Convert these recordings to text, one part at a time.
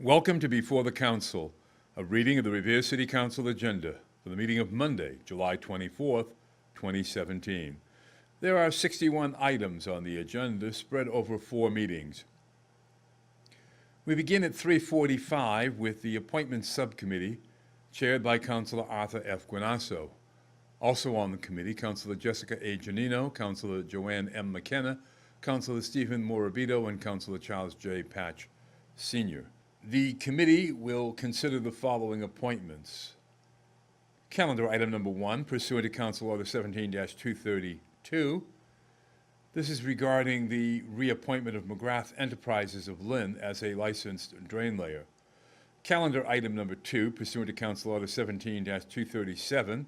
Welcome to Before the Council, a reading of the Revere City Council agenda for the meeting of Monday, July 24th, 2017. There are 61 items on the agenda spread over 4 meetings. We begin at 3:45 with the Appointments Subcommittee, chaired by Councilor Arthur F. Guanasso. Also on the committee, Councilor Jessica A. Giannino, Councilor Joanne M. McKenna, Councilor Stephen Morabito, and Councilor Charles J. Patch, Sr. The committee will consider the following appointments. Calendar item number 1, pursuant to Council Order 17-232. This is regarding the reappointment of McGrath Enterprises of Lynn as a licensed drain layer. Calendar item number 2, pursuant to Council Order 17-237.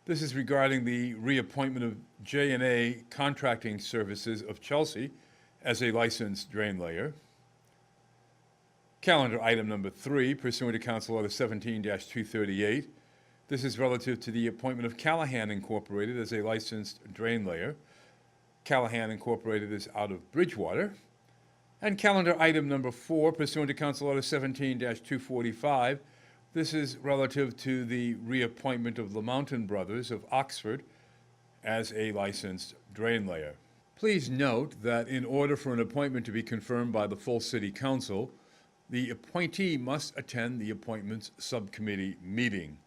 This is regarding the reappointment of J&A Contracting Services of Chelsea as a licensed drain layer. Calendar item number 3, pursuant to Council Order 17-238. This is relative to the appointment of Callahan Incorporated as a licensed drain layer. Callahan Incorporated is out of Bridgewater. And calendar item number 4, pursuant to Council Order 17-245. This is relative to the reappointment of LeMountain Brothers of Oxford as a licensed drain layer. Please note that in order for an appointment to be confirmed by the full City Council, the appointee must attend the Appointments Subcommittee meeting.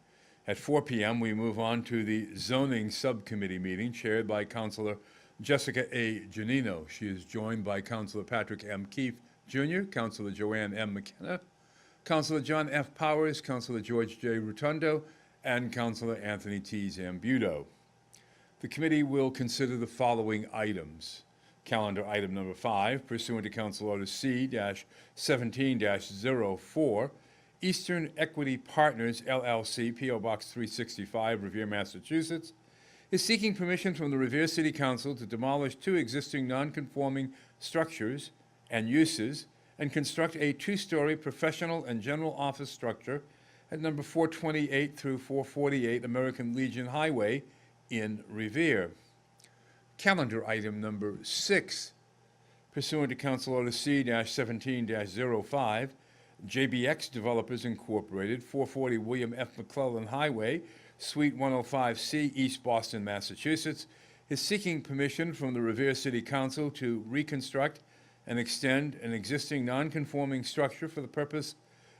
At 4 p.m., we move on to the Zoning Subcommittee meeting chaired by Councilor Jessica A. Giannino. She is joined by Councilor Patrick M. Keefe, Jr., Councilor Joanne M. McKenna, Councilor John F. Powers, Councilor George J. Rotundo, and Councilor Anthony T. Zambuto. The committee will consider the following items. Calendar item number 5, pursuant to Council Order C-17-04, Eastern Equity Partners, LLC, P.O. Box 365, Revere, Massachusetts, is seeking permission from the Revere City Council to demolish 2 existing non-conforming structures and uses and construct a 2-story professional and general office structure at number 428 through 448 American Legion Highway in Revere. Calendar item number 6, pursuant to Council Order C-17-05, JBX Developers Incorporated, 440 William F. McClellan Highway, Suite 105C, East Boston, Massachusetts, is seeking permission from the Revere City Council to reconstruct and extend an existing non-conforming structure for the purpose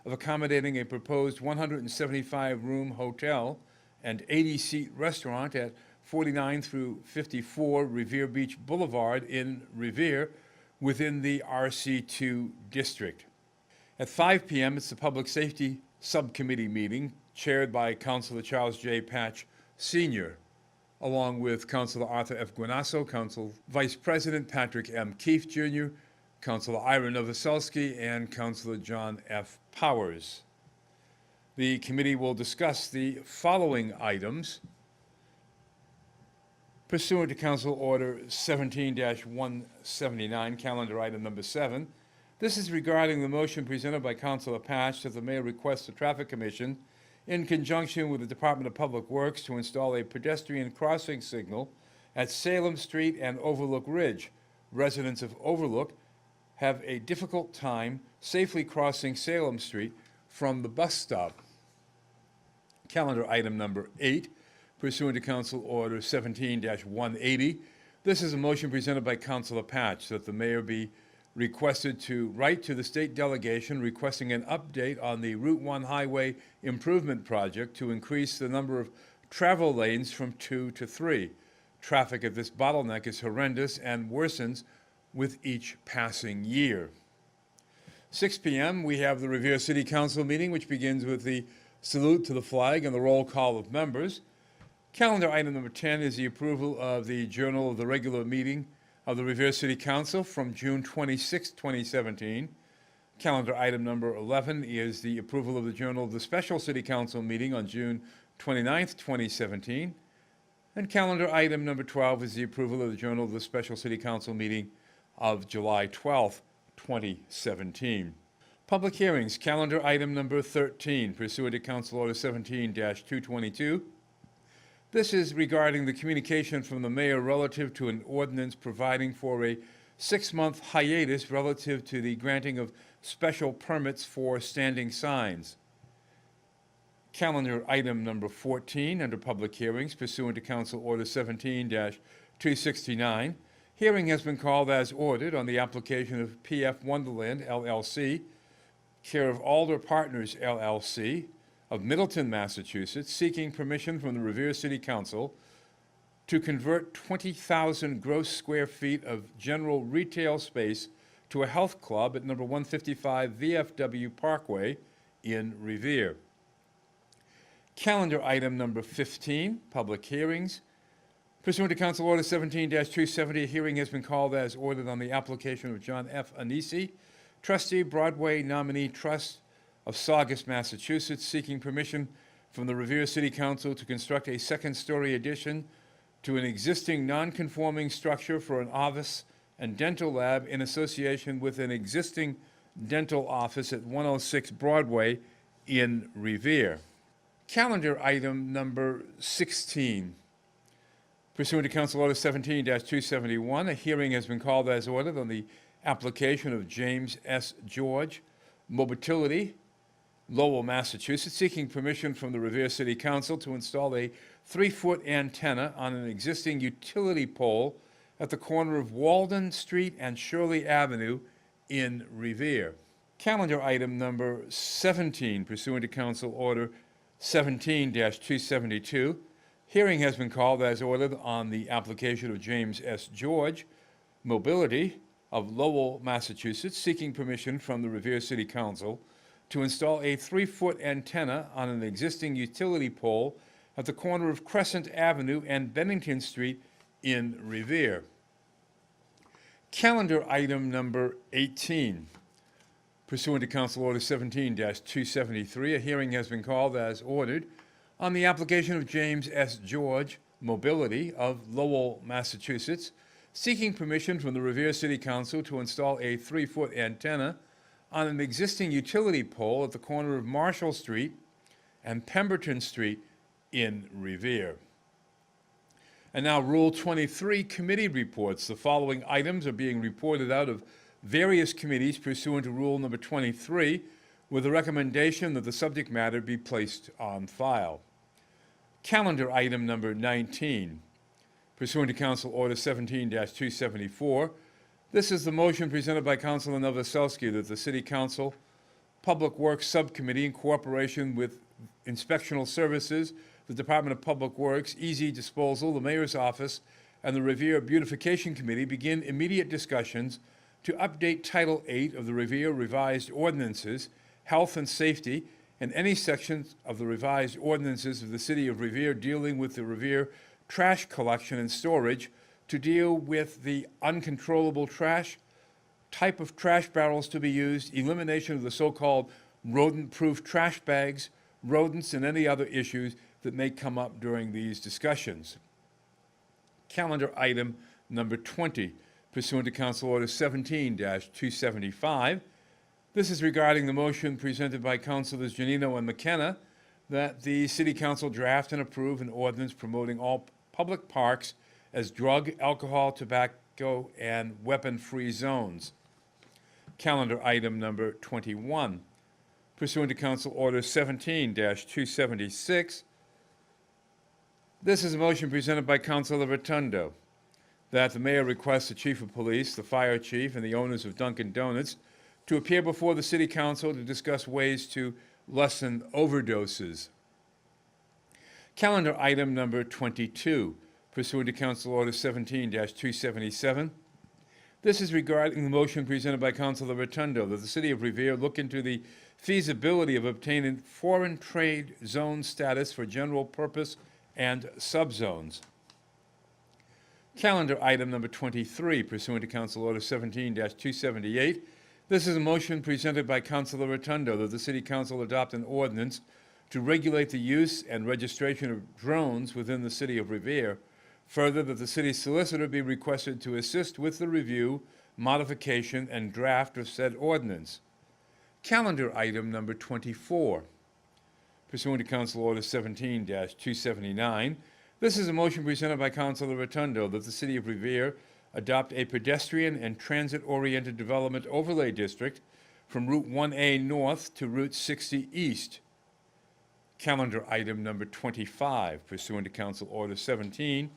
of accommodating a proposed 175-room hotel and 80-seat restaurant at 49 through 54 Revere Beach Boulevard in Revere within the RC2 district. At 5 p.m., it's the Public Safety Subcommittee meeting chaired by Councilor Charles J. Patch, Sr., along with Councilor Arthur F. Guanasso, Council Vice President Patrick M. Keefe, Jr., Councilor Ira Novoselsky, and Councilor John F. Powers. The committee will discuss the following items. Pursuant to Council Order 17-179, calendar item number 7, this is regarding the motion presented by Councilor Patch that the mayor requests the Traffic Commission, in conjunction with the Department of Public Works, to install a pedestrian crossing signal at Salem Street and Overlook Ridge. Residents of Overlook have a difficult time safely crossing Salem Street from the bus stop. Calendar item number 8, pursuant to Council Order 17-180. This is a motion presented by Councilor Patch that the mayor be requested to write to the state delegation requesting an update on the Route 1 Highway Improvement Project to increase the number of travel lanes from 2 to 3. Traffic at this bottleneck is horrendous and worsens with each passing year. 6 p.m., we have the Revere City Council meeting, which begins with the salute to the flag and the roll call of members. Calendar item number 10 is the approval of the Journal of the regular meeting of the Revere City Council from June 26, 2017. Calendar item number 11 is the approval of the Journal of the Special City Council meeting on June 29, 2017. And calendar item number 12 is the approval of the Journal of the Special City Council meeting of July 12, 2017. Public hearings, calendar item number 13, pursuant to Council Order 17-222. This is regarding the communication from the mayor relative to an ordinance providing for a 6-month hiatus relative to the granting of special permits for standing signs. Calendar item number 14, under public hearings pursuant to Council Order 17-269. Hearing has been called as ordered on the application of PF Wonderland LLC, care of Alder Partners LLC of Middleton, Massachusetts, seeking permission from the Revere City Council to convert 20,000 gross square feet of general retail space to a health club at number 155 VFW Parkway in Revere. Calendar item number 15, public hearings. Pursuant to Council Order 17-270, a hearing has been called as ordered on the application of John F. Anisi, trustee, Broadway Nominee Trust of Saugus, Massachusetts, seeking permission from the Revere City Council to construct a second-story addition to an existing non-conforming structure for an office and dental lab in association with an existing dental office at 106 Broadway in Revere. Calendar item number 16. Pursuant to Council Order 17-271, a hearing has been called as ordered on the application of James S. George, Mobility, Lowell, Massachusetts, seeking permission from the Revere City Council to install a 3-foot antenna on an existing utility pole at the corner of Walden Street and Shirley Avenue in Revere. Calendar item number 17, pursuant to Council Order 17-272, hearing has been called as ordered on the application of James S. George, Mobility of Lowell, Massachusetts, seeking permission from the Revere City Council to install a 3-foot antenna on an existing utility pole at the corner of Crescent Avenue and Bennington Street in Revere. Calendar item number 18. Pursuant to Council Order 17-273, a hearing has been called as ordered on the application of James S. George, Mobility of Lowell, Massachusetts, seeking permission from the Revere City Council to install a 3-foot antenna on an existing utility pole at the corner of Marshall Street and Pemberton Street in Revere. And now Rule 23 committee reports. The following items are being reported out of various committees pursuant to Rule number 23, with a recommendation that the subject matter be placed on file. Calendar item number 19. Pursuant to Council Order 17-274, this is the motion presented by Councilor Novoselsky that the City Council Public Works Subcommittee, in cooperation with Inspectional Services, the Department of Public Works, Easy Disposal, the Mayor's Office, and the Revere Beautification Committee begin immediate discussions to update Title VIII of the Revere Revised Ordinances, Health and Safety, and any sections of the revised ordinances of the City of Revere dealing with the Revere trash collection and storage, to deal with the uncontrollable trash, type of trash barrels to be used, elimination of the so-called rodent-proof trash bags, rodents, and any other issues that may come up during these discussions. Calendar item number 20, pursuant to Council Order 17-275. This is regarding the motion presented by Councilors Janino and McKenna that the City Council draft and approve an ordinance promoting all public parks as drug, alcohol, tobacco, and weapon-free zones. Calendar item number 21, pursuant to Council Order 17-276. This is a motion presented by Councilor Rotundo that the mayor requests the chief of police, the fire chief, and the owners of Dunkin' Donuts to appear before the City Council to discuss ways to lessen overdoses. Calendar item number 22, pursuant to Council Order 17-277. This is regarding the motion presented by Councilor Rotundo that the City of Revere look into the feasibility of obtaining foreign trade zone status for general purpose and subzones. Calendar item number 23, pursuant to Council Order 17-278. This is a motion presented by Councilor Rotundo that the City Council adopt an ordinance to regulate the use and registration of drones within the City of Revere. Further, that the city solicitor be requested to assist with the review, modification, and draft of said ordinance. Calendar item number 24, pursuant to Council Order 17-279. This is a motion presented by Councilor Rotundo that the City of Revere adopt a pedestrian and transit-oriented development overlay district from Route 1A North to Route 60 East. Calendar item number 25, pursuant to Council Order 17-280.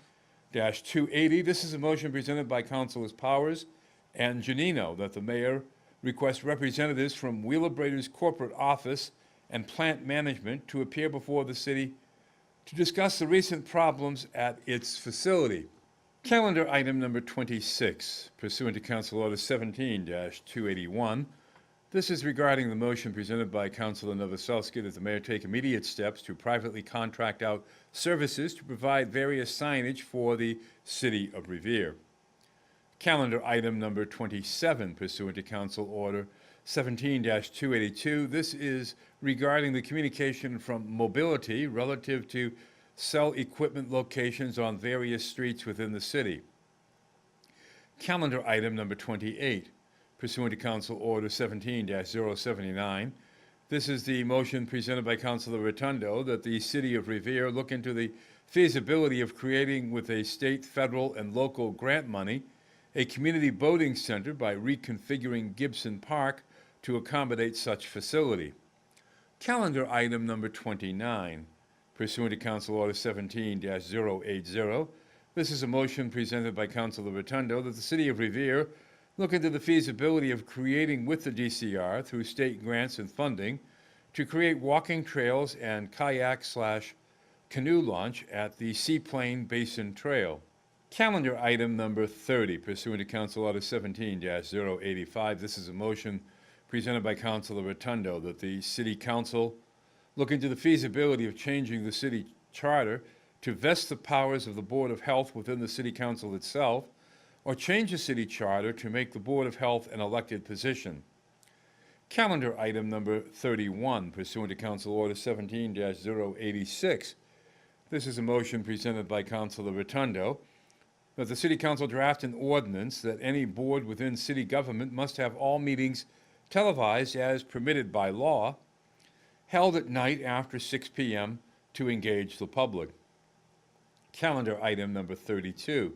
This is a motion presented by Councilors Powers and Janino that the mayor request representatives from Wheeler Brader's corporate office and plant management to appear before the city to discuss the recent problems at its facility. Calendar item number 26, pursuant to Council Order 17-281. This is regarding the motion presented by Councilor Novoselsky that the mayor take immediate steps to privately contract out services to provide various signage for the city of Revere. Calendar item number 27, pursuant to Council Order 17-282. This is regarding the communication from Mobility relative to cell equipment locations on various streets within the city. Calendar item number 28, pursuant to Council Order 17-079. This is the motion presented by Councilor Rotundo that the city of Revere look into the feasibility of creating with a state, federal, and local grant money a community boating center by reconfiguring Gibson Park to accommodate such facility. Calendar item number 29, pursuant to Council Order 17-080. This is a motion presented by Councilor Rotundo that the city of Revere look into the feasibility of creating with the DCR through state grants and funding to create walking trails and kayak/canoe launch at the Seaplane Basin Trail. Calendar item number 30, pursuant to Council Order 17-085. This is a motion presented by Councilor Rotundo that the City Council look into the feasibility of changing the city charter to vest the powers of the Board of Health within the City Council itself, or change the city charter to make the Board of Health an elected position. Calendar item number 31, pursuant to Council Order 17-086. This is a motion presented by Councilor Rotundo that the City Council draft an ordinance that any board within city government must have all meetings televised as permitted by law, held at night after 6 p.m. to engage the public. Calendar item number 32,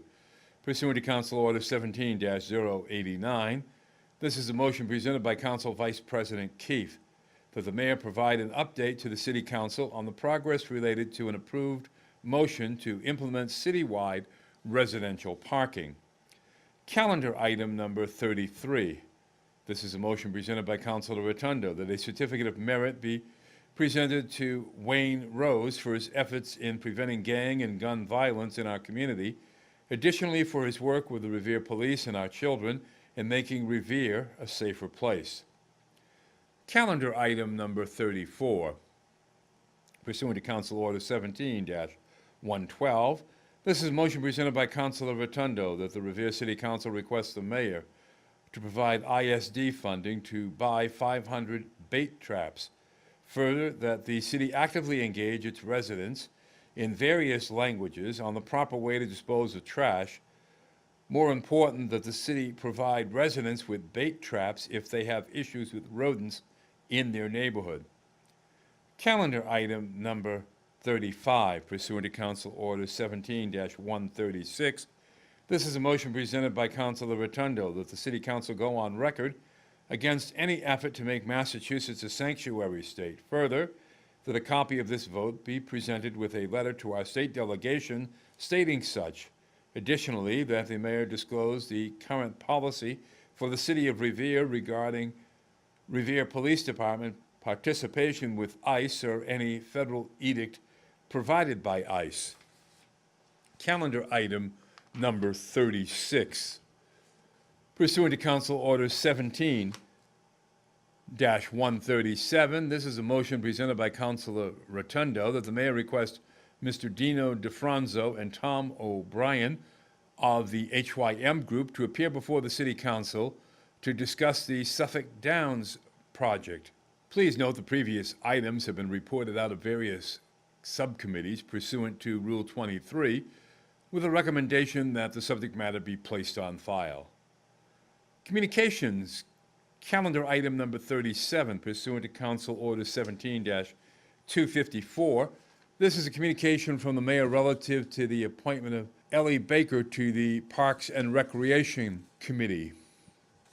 pursuant to Council Order 17-089. This is a motion presented by Council Vice President Keefe that the mayor provide an update to the City Council on the progress related to an approved motion to implement citywide residential parking. Calendar item number 33. This is a motion presented by Councilor Rotundo that a certificate of merit be presented to Wayne Rose for his efforts in preventing gang and gun violence in our community, additionally for his work with the Revere Police and our children in making Revere a safer place. Calendar item number 34, pursuant to Council Order 17-112. This is a motion presented by Councilor Rotundo that the Revere City Council requests the mayor to provide ISD funding to buy 500 bait traps. Further, that the city actively engage its residents in various languages on the proper way to dispose of trash. More important, that the city provide residents with bait traps if they have issues with rodents in their neighborhood. Calendar item number 35, pursuant to Council Order 17-136. This is a motion presented by Councilor Rotundo that the City Council go on record against any effort to make Massachusetts a sanctuary state. Further, that a copy of this vote be presented with a letter to our state delegation stating such. Additionally, that the mayor disclose the current policy for the city of Revere regarding Revere Police Department participation with ICE or any federal edict provided by ICE. Calendar item number 36. Pursuant to Council Order 17-137, this is a motion presented by Councilor Rotundo that the mayor request Mr. Dino DeFranzo and Tom O'Brien of the HYM Group to appear before the City Council to discuss the Suffolk Downs project. Please note the previous items have been reported out of various subcommittees pursuant to Rule 23, with a recommendation that the subject matter be placed on file. Communications, calendar item number 37, pursuant to Council Order 17-254. This is a communication from the mayor relative to the appointment of Ellie Baker to the Parks and Recreation Committee.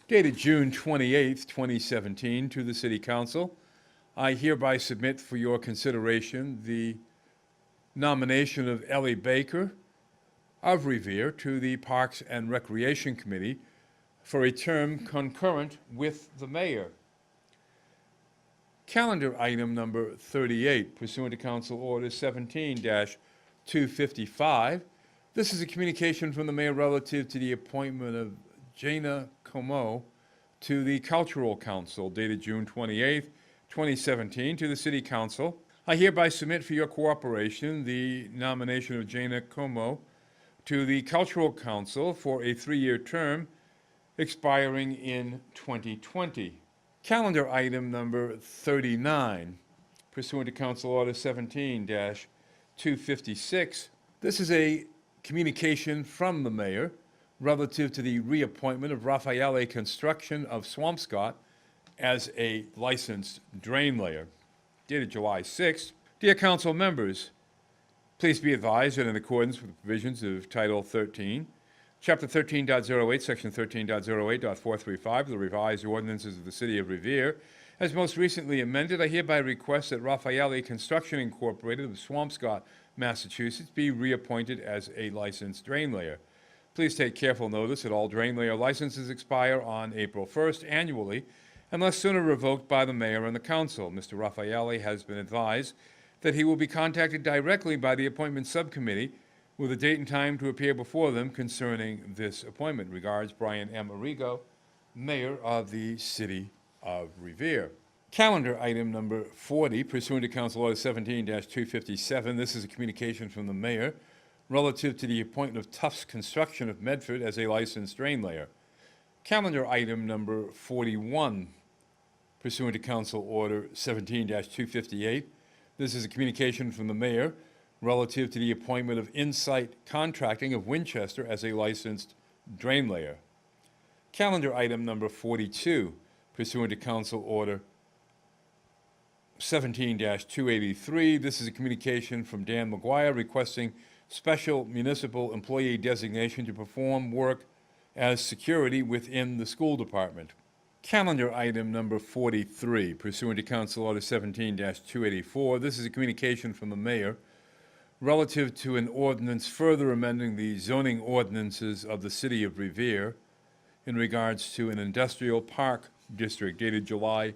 Dated June 28th, 2017, to the City Council, I hereby submit for your consideration the nomination of Ellie Baker of Revere to the Parks and Recreation Committee for a term concurrent with the mayor. Calendar item number 38, pursuant to Council Order 17-255. This is a communication from the mayor relative to the appointment of Jana Como to the Cultural Council, dated June 28th, 2017, to the City Council. I hereby submit for your cooperation the nomination of Jana Como to the Cultural Council for a 3-year term expiring in 2020. Calendar item number 39, pursuant to Council Order 17-256. This is a communication from the mayor relative to the reappointment of Raffaele Construction of Swampscott as a licensed drain layer, dated July 6th. Dear council members, please be advised that in accordance with the provisions of Title 13, Chapter 13.08, Section 13.08.435 of the revised ordinances of the City of Revere, as most recently amended, I hereby request that Raffaele Construction Incorporated of Swampscott, Massachusetts, be reappointed as a licensed drain layer. Please take careful notice that all drain layer licenses expire on April 1st annually, unless sooner revoked by the mayor and the council. Mr. Raffaele has been advised that he will be contacted directly by the appointment subcommittee with a date and time to appear before them concerning this appointment. Regards, Brian M. Arrigo, Mayor of the City of Revere. Calendar item number 40, pursuant to Council Order 17-257. This is a communication from the mayor relative to the appointment of Tufts Construction of Medford as a licensed drain layer. Calendar item number 41, pursuant to Council Order 17-258. This is a communication from the mayor relative to the appointment of Insight Contracting of Winchester as a licensed drain layer. Calendar item number 42, pursuant to Council Order 17-283. This is a communication from Dan McGuire requesting special municipal employee designation to perform work as security within the school department. Calendar item number 43, pursuant to Council Order 17-284. This is a communication from the mayor relative to an ordinance further amending the zoning ordinances of the City of Revere in regards to an industrial park district, dated July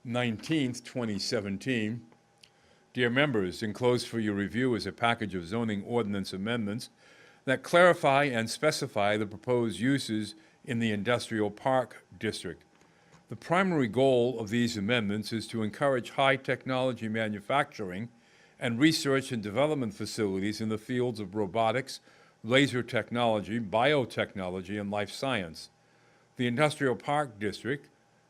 19th, 2017. Dear members, enclosed for your review is a package of zoning ordinance amendments that clarify and specify the proposed uses in the industrial park district. The primary goal of these amendments is to encourage high-technology manufacturing and research and development facilities in the fields of robotics, laser technology, biotechnology, and life science. The industrial park district,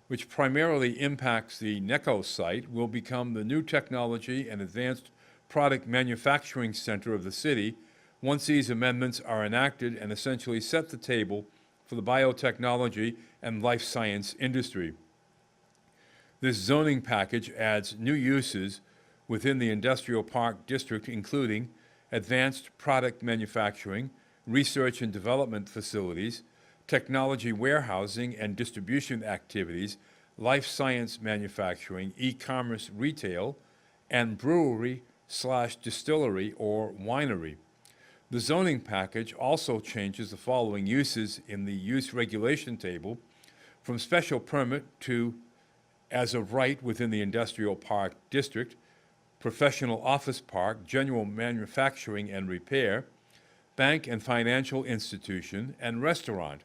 which primarily impacts the NECO site, will become the new technology and advanced product manufacturing center of the city once these amendments are enacted and essentially set the table for the biotechnology and life science industry. This zoning package adds new uses within the industrial park district, including advanced product manufacturing, research and development facilities, technology warehousing and distribution activities, life science manufacturing, e-commerce retail, and brewery/distillery or winery. The zoning package also changes the following uses in the use regulation table from special permit to as of right within the industrial park district, professional office park, general manufacturing and repair, bank and financial institution, and restaurant.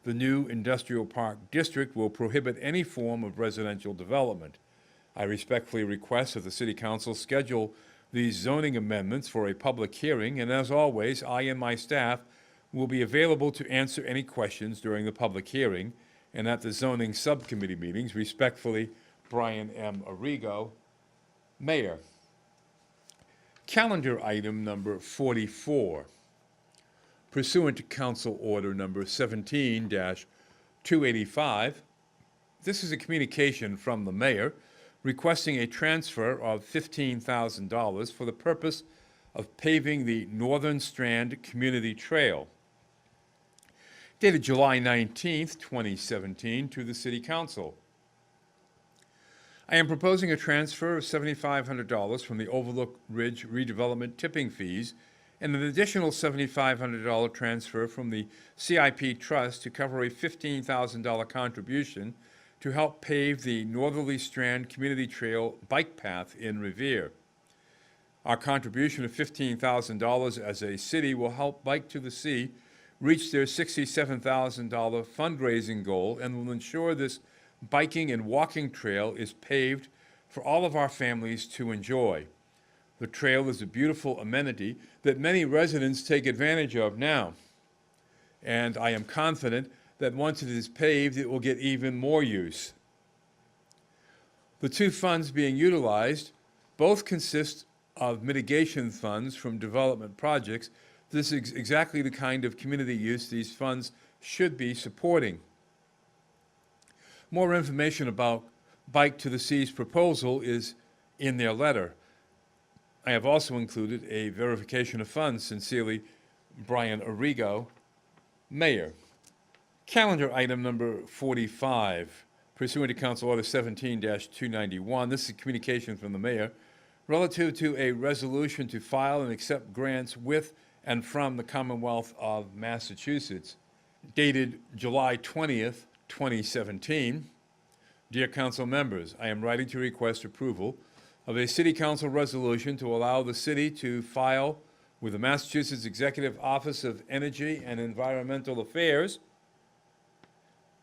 The new industrial park district will prohibit any form of residential development. I respectfully request that the City Council schedule these zoning amendments for a public hearing, and as always, I and my staff will be available to answer any questions during the public hearing and at the zoning subcommittee meetings. Respectfully, Brian M. Arrigo, Mayor. Calendar item number 44. Pursuant to Council Order number 17-285, this is a communication from the mayor requesting a transfer of $15,000 for the purpose of paving the Northern Strand Community Trail. dated July 19th, 2017, to the City Council. I am proposing a transfer of $7,500 from the Overlook Ridge redevelopment tipping fees and an additional $7,500 transfer from the CIP Trust to cover a $15,000 contribution to help pave the Northerly Strand Community Trail bike path in Revere. Our contribution of $15,000 as a city will help Bike to the Sea reach their $67,000 fundraising goal and will ensure this biking and walking trail is paved for all of our families to enjoy. The trail is a beautiful amenity that many residents take advantage of now, and I am confident that once it is paved, it will get even more use. The two funds being utilized both consist of mitigation funds from development projects. This is exactly the kind of community use these funds should be supporting. More information about Bike to the Sea's proposal is in their letter. I have also included a verification of funds. Sincerely, Brian Arrigo, Mayor. Calendar item number 45, pursuant to Council Order 17-291. This is communication from the Mayor relative to a resolution to file and accept grants with and from the Commonwealth of Massachusetts, dated July 20th, 2017. Dear Council members, I am writing to request approval of a City Council resolution to allow the city to file with the Massachusetts Executive Office of Energy and Environmental Affairs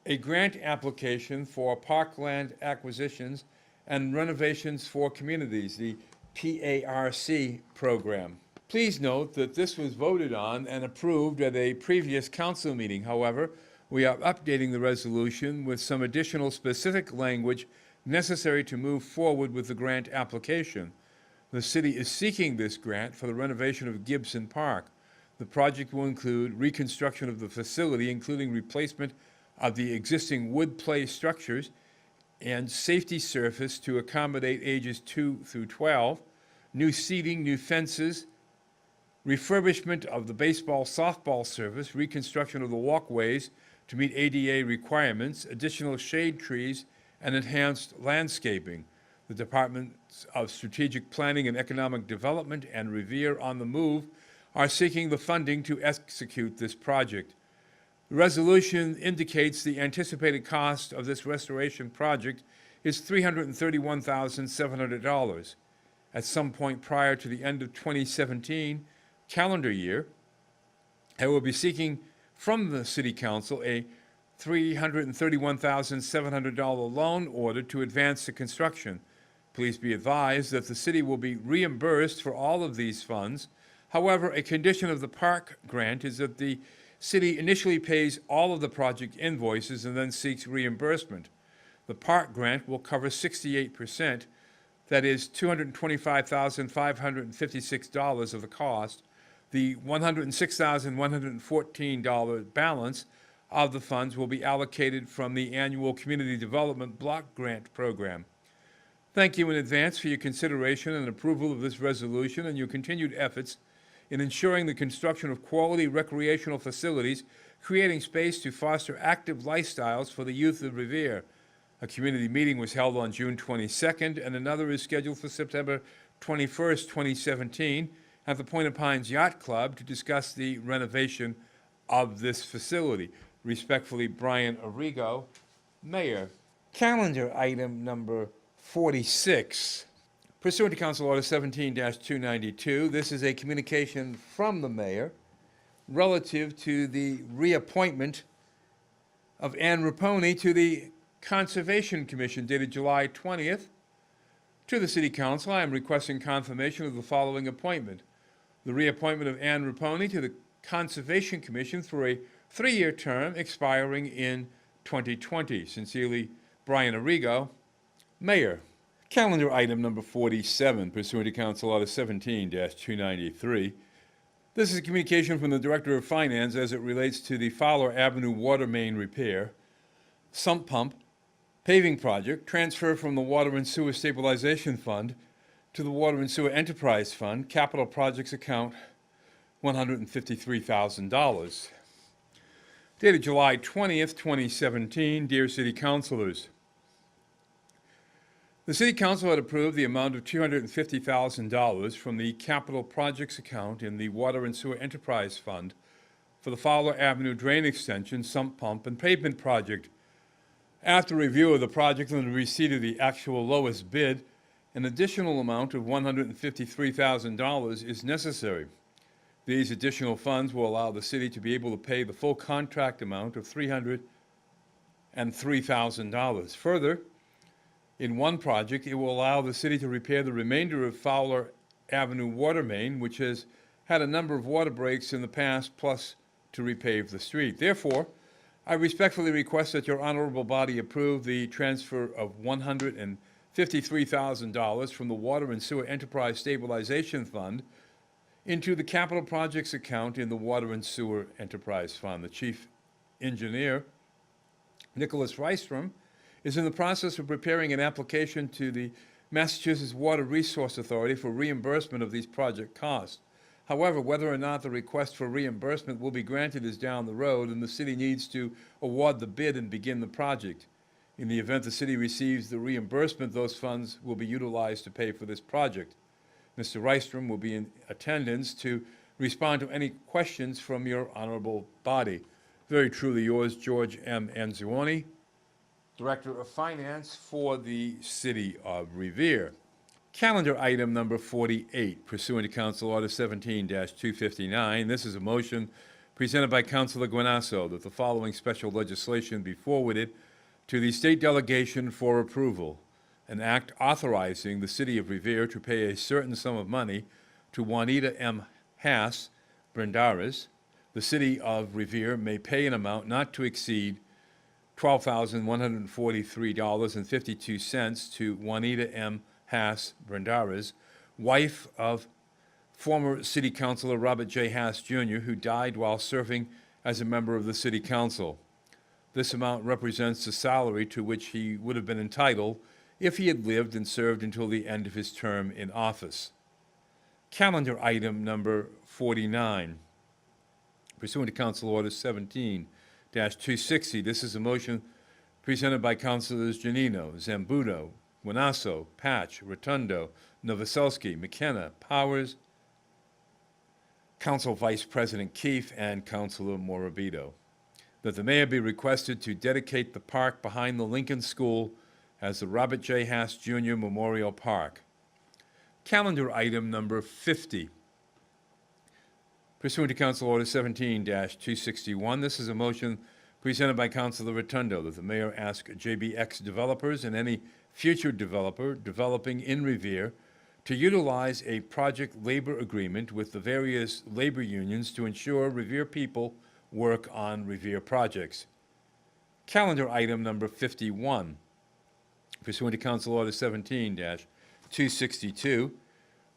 a grant application for parkland acquisitions and renovations for communities, the PARC program. Please note that this was voted on and approved at a previous council meeting. However, we are updating the resolution with some additional specific language necessary to move forward with the grant application. The city is seeking this grant for the renovation of Gibson Park. The project will include reconstruction of the facility, including replacement of the existing wood play structures and safety surface to accommodate ages 2 through 12, new seating, new fences, refurbishment of the baseball softball surface, reconstruction of the walkways to meet ADA requirements, additional shade trees, and enhanced landscaping. The Departments of Strategic Planning and Economic Development and Revere on the Move are seeking the funding to execute this project. The resolution indicates the anticipated cost of this restoration project is $331,700. At some point prior to the end of 2017 calendar year, I will be seeking from the City Council a $331,700 loan order to advance the construction. Please be advised that the city will be reimbursed for all of these funds. However, a condition of the park grant is that the city initially pays all of the project invoices and then seeks reimbursement. The park grant will cover 68%, that is $225,556 of the cost. The $106,114 balance of the funds will be allocated from the annual Community Development Block Grant Program. Thank you in advance for your consideration and approval of this resolution and your continued efforts in ensuring the construction of quality recreational facilities, creating space to foster active lifestyles for the youth of Revere. A community meeting was held on June 22nd, and another is scheduled for September 21st, 2017, at the Point of Pines Yacht Club to discuss the renovation of this facility. Respectfully, Brian Arrigo, Mayor. Calendar item number 46. Pursuant to Council Order 17-292, this is a communication from the Mayor relative to the reappointment of Ann Raponi to the Conservation Commission dated July 20th. To the City Council, I am requesting confirmation of the following appointment. The reappointment of Ann Raponi to the Conservation Commission for a 3-year term expiring in 2020. Sincerely, Brian Arrigo, Mayor. Calendar item number 47, pursuant to Council Order 17-293. This is a communication from the Director of Finance as it relates to the Fowler Avenue water main repair, sump pump, paving project, transfer from the Water and Sewer Stabilization Fund to the Water and Sewer Enterprise Fund, capital projects account, $153,000. Dated July 20th, 2017. Dear City Councilors, the City Council had approved the amount of $250,000 from the Capital Projects account in the Water and Sewer Enterprise Fund for the Fowler Avenue Drain Extension, Sump Pump, and Pavement Project. After review of the project and the receipt of the actual lowest bid, an additional amount of $153,000 is necessary. These additional funds will allow the city to be able to pay the full contract amount of $303,000. Further, in one project, it will allow the city to repair the remainder of Fowler Avenue water main, which has had a number of water breaks in the past, plus to repave the street. Therefore, I respectfully request that your honorable body approve the transfer of $153,000 from the Water and Sewer Enterprise Stabilization Fund into the Capital Projects account in the Water and Sewer Enterprise Fund. The Chief Engineer, Nicholas Rystrom, is in the process of preparing an application to the Massachusetts Water Resource Authority for reimbursement of these project costs. However, whether or not the request for reimbursement will be granted is down the road, and the city needs to award the bid and begin the project. In the event the city receives the reimbursement, those funds will be utilized to pay for this project. Mr. Rystrom will be in attendance to respond to any questions from your honorable body. Very truly yours, George M. Anzuoni, Director of Finance for the City of Revere. Calendar item number 48, pursuant to Council Order 17-259. This is a motion presented by Councilor Guanasso that the following special legislation be forwarded to the state delegation for approval. An act authorizing the City of Revere to pay a certain sum of money to Juanita M. Haas Brendares. The City of Revere may pay an amount not to exceed $12,143.52 to Juanita M. Haas Brendares, wife of former City Councilor Robert J. Haas, Jr., who died while serving as a member of the City Council. This amount represents the salary to which he would have been entitled if he had lived and served until the end of his term in office. Calendar item number 49, pursuant to Council Order 17-260. This is a motion presented by Councilors Janino, Zambudo, Guanasso, Patch, Rotundo, Novoselsky, McKenna, Powers, Council Vice President Keefe, and Councilor Morabito, that the mayor be requested to dedicate the park behind the Lincoln School as the Robert J. Haas Jr. Memorial Park. Calendar item number 50, pursuant to Council Order 17-261. This is a motion presented by Councilor Rotundo that the mayor ask JBX developers and any future developer developing in Revere to utilize a project labor agreement with the various labor unions to ensure Revere people work on Revere projects. Calendar item number 51, pursuant to Council Order 17-262.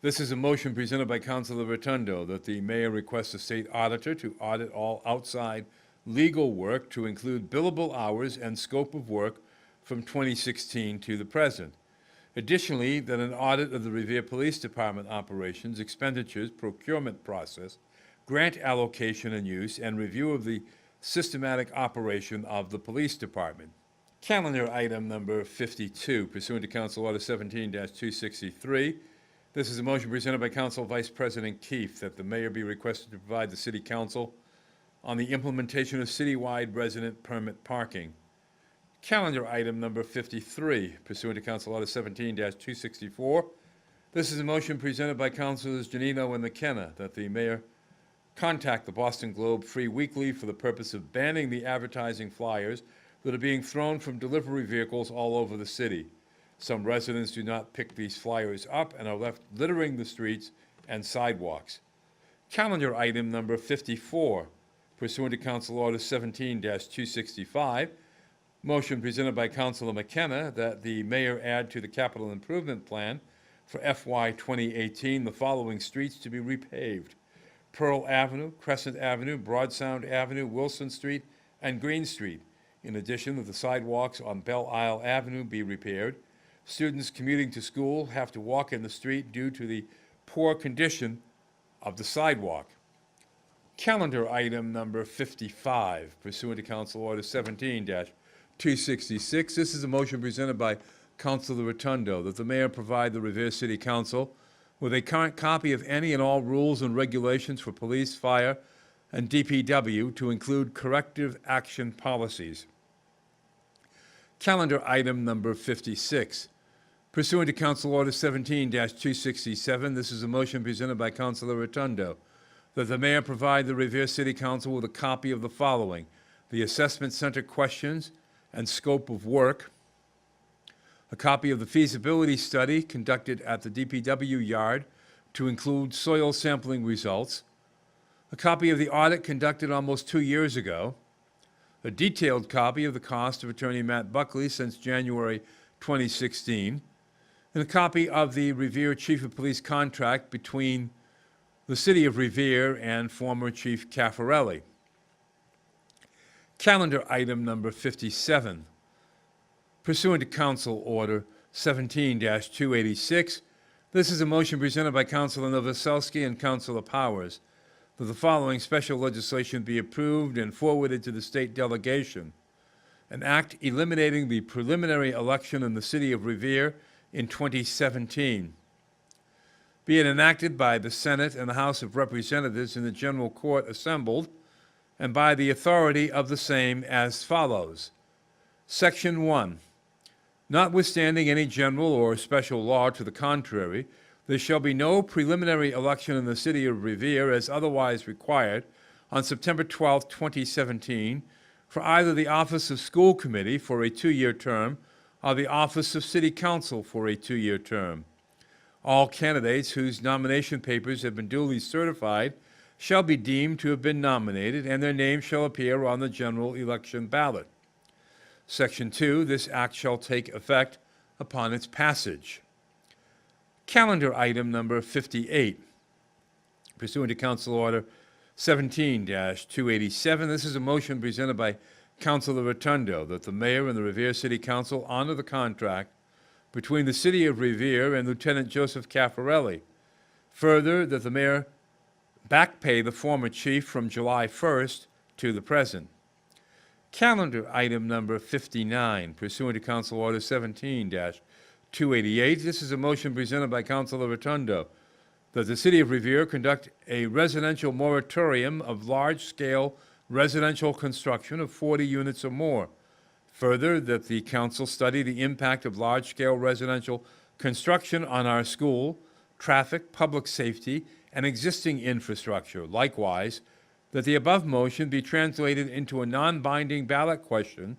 This is a motion presented by Councilor Rotundo that the mayor requests the state auditor to audit all outside legal work to include billable hours and scope of work from 2016 to the present. Additionally, that an audit of the Revere Police Department operations, expenditures, procurement process, grant allocation and use, and review of the systematic operation of the police department. Calendar item number 52, pursuant to Council Order 17-263. This is a motion presented by Council Vice President Keefe that the mayor be requested to provide the City Council on the implementation of citywide resident permit parking. Calendar item number 53, pursuant to Council Order 17-264. This is a motion presented by Councilors Janino and McKenna that the mayor contact the Boston Globe Free Weekly for the purpose of banning the advertising flyers that are being thrown from delivery vehicles all over the city. Some residents do not pick these flyers up and are left littering the streets and sidewalks. Calendar item number 54, pursuant to Council Order 17-265. Motion presented by Councilor McKenna that the mayor add to the capital improvement plan for FY 2018 the following streets to be repaved: Pearl Avenue, Crescent Avenue, Broadsound Avenue, Wilson Street, and Green Street. In addition, that the sidewalks on Belle Isle Avenue be repaired. Students commuting to school have to walk in the street due to the poor condition of the sidewalk. Calendar item number 55, pursuant to Council Order 17-266. This is a motion presented by Councilor Rotundo that the mayor provide the Revere City Council with a current copy of any and all rules and regulations for police, fire, and DPW to include corrective action policies. Calendar item number 56. Pursuant to Council Order 17-267, this is a motion presented by Councilor Rotundo that the mayor provide the Revere City Council with a copy of the following: the assessment center questions and scope of work, a copy of the feasibility study conducted at the DPW yard to include soil sampling results, a copy of the audit conducted almost 2 years ago, a detailed copy of the cost of Attorney Matt Buckley since January 2016, and a copy of the Revere Chief of Police contract between the City of Revere and former Chief Caffarelli. Calendar item number 57. Pursuant to Council Order 17-286, this is a motion presented by Councilor Novoselsky and Councilor Powers that the following special legislation be approved and forwarded to the state delegation: an act eliminating the preliminary election in the City of Revere in 2017. Be it enacted by the Senate and the House of Representatives in the General Court assembled, and by the authority of the same as follows. Section 1. Notwithstanding any general or special law to the contrary, there shall be no preliminary election in the City of Revere as otherwise required on September 12, 2017, for either the office of School Committee for a 2-year term or the office of City Council for a 2-year term. All candidates whose nomination papers have been duly certified shall be deemed to have been nominated, and their names shall appear on the general election ballot. Section 2, this act shall take effect upon its passage. Calendar item number 58. Pursuant to Council Order 17-287, this is a motion presented by Councilor Rotundo that the mayor and the Revere City Council honor the contract between the City of Revere and Lieutenant Joseph Caffarelli. Further, that the mayor back pay the former chief from July 1st to the present. Calendar item number 59, pursuant to Council Order 17-288. This is a motion presented by Councilor Rotundo that the City of Revere conduct a residential moratorium of large-scale residential construction of 40 units or more. Further, that the council study the impact of large-scale residential construction on our school, traffic, public safety, and existing infrastructure. Likewise, that the above motion be translated into a non-binding ballot question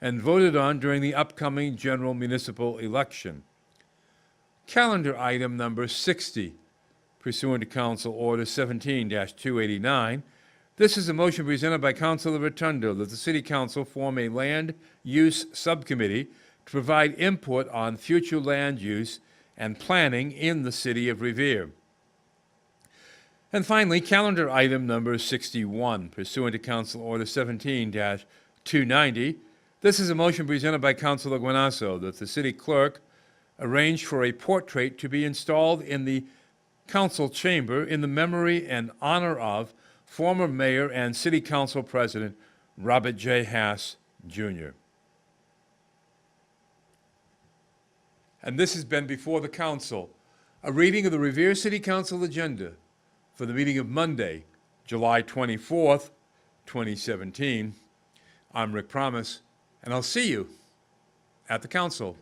and voted on during the upcoming general municipal election. Calendar item number 60, pursuant to Council Order 17-289, this is a motion presented by Councilor Rotundo that the City Council form a land use subcommittee to provide input on future land use and planning in the City of Revere. And finally, calendar item number 61, pursuant to Council Order 17-290, this is a motion presented by Councilor Guanasso that the City Clerk arrange for a portrait to be installed in the Council chamber in the memory and honor of former Mayor and City Council President Robert J. Hass, Jr. And this has been before the Council, a reading of the Revere City Council agenda for the meeting of Monday, July 24th, 2017. I'm Rick Promise, and I'll see you at the Council.